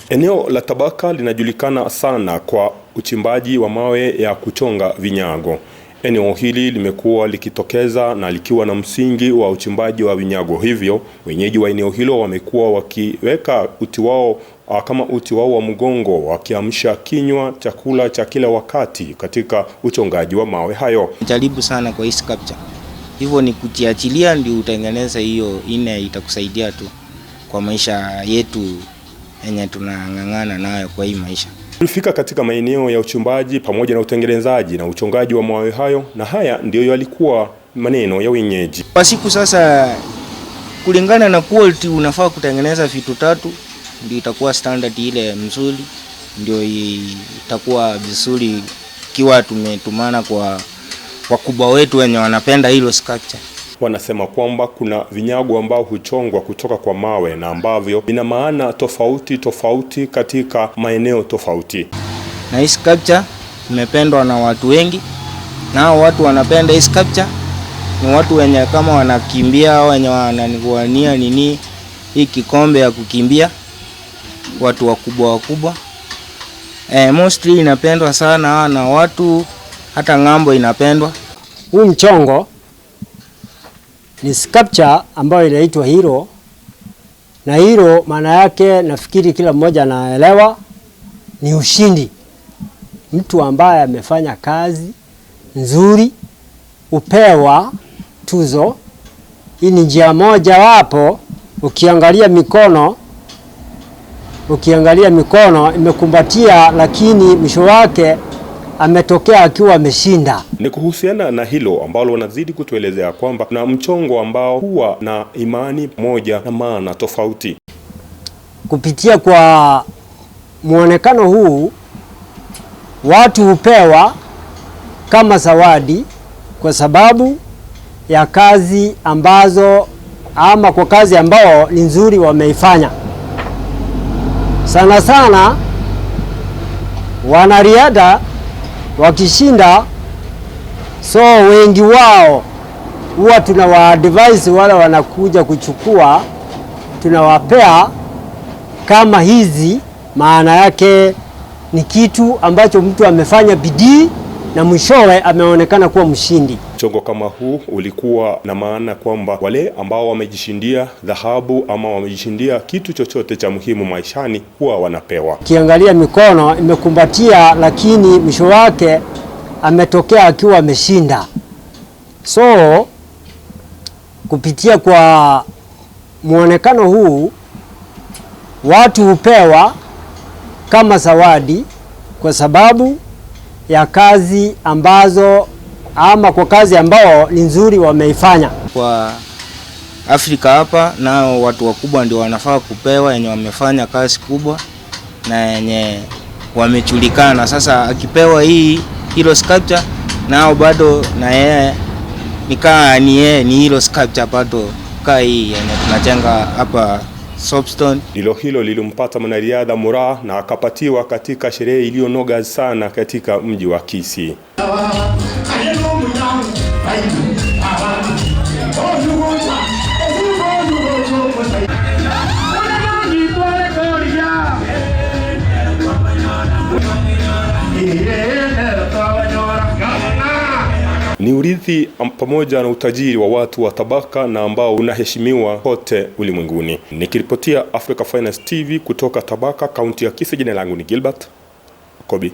Eneo la Tabaka linajulikana sana kwa uchimbaji wa mawe ya kuchonga vinyago. Eneo hili limekuwa likitokeza na likiwa na msingi wa uchimbaji wa vinyago, hivyo wenyeji wa eneo hilo wamekuwa wakiweka uti wao kama uti wao wa mgongo, wakiamsha kinywa chakula cha kila wakati katika uchongaji wa mawe hayo. Jaribu sana kwa hii sculpture. Hivyo ni kutiachilia ndio utengeneza hiyo itakusaidia tu kwa maisha yetu yenye tunang'ang'ana nayo kwa hii maisha. Tulifika katika maeneo ya uchimbaji pamoja na utengenezaji na uchongaji wa mawe hayo, na haya ndio yalikuwa maneno ya wenyeji. Kwa siku sasa, kulingana na quality unafaa kutengeneza vitu 3 ndio itakuwa standard ile mzuri, ndio itakuwa vizuri kiwa tumetumana kwa wakubwa wetu wenye wanapenda hilo sculpture. Wanasema kwamba kuna vinyago ambao huchongwa kutoka kwa mawe na ambavyo ina maana tofauti katika maeneo tofauti. Na hii sculpture imependwa na watu wengi, na watu wanapenda hii sculpture ni watu wenye kama wanakimbia au wenye wananiwania hii kikombe ya kukimbia, watu wakubwa. Mostly inapendwa sana na watu, hata ng'ambo inapendwa. Huu mchongo ni sculpture ambayo inaitwa hero, na hero maana yake nafikiri kila mmoja anaelewa, ni ushindi. Mtu ambaye amefanya kazi nzuri upewa tuzo. Hii ni njia moja wapo, ukiangalia mikono imekumbatia, lakini mwisho wake ametokea akiwa ameshinda. Ni kuhusiana na hilo ambalo wanazidi kutuelezea kwamba na mchongo ambao huwa na imani moja na maana tofauti. Kupitia kwa muonekano huu, watu hupewa kama zawadi kwa sababu ya kazi ambazo ama kwa kazi ambao ni nzuri wameifanya. Sana sana wanariadha wakishinda, so wengi wao huwa tunawaadvise wale wanakuja kuchukua, tunawapea kama hizi. Maana yake ni kitu ambacho mtu amefanya bidii na mwishowe ameonekana kuwa mshindi. Mchongo kama huu ulikuwa na maana kwamba wale ambao wamejishindia dhahabu ama wamejishindia kitu chochote cha muhimu maishani huwa wanapewa. Kiangalia mikono imekumbatia, lakini mwisho wake ametokea akiwa ameshinda. So kupitia kwa muonekano huu, watu hupewa kama zawadi kwa sababu ya kazi ambazo ama kwa kazi ambao ni nzuri wameifanya. Kwa Afrika hapa nao watu wakubwa ndio wanafaa kupewa, yenye wamefanya kazi kubwa na yenye wamejulikana. Sasa akipewa hilo sculpture, nao bado na yeye ni hilo sculpture bado hii yenye tunajenga hapa Soapstone. Hilo lilimpata mwanariadha Mura na akapatiwa katika sherehe iliyonoga sana katika mji wa Kisii. Ni urithi pamoja na utajiri wa watu wa Tabaka na ambao unaheshimiwa kote ulimwenguni. Nikiripotia Africa Finest TV kutoka Tabaka, kaunti ya Kisii, jina langu ni Gilbert Kobi.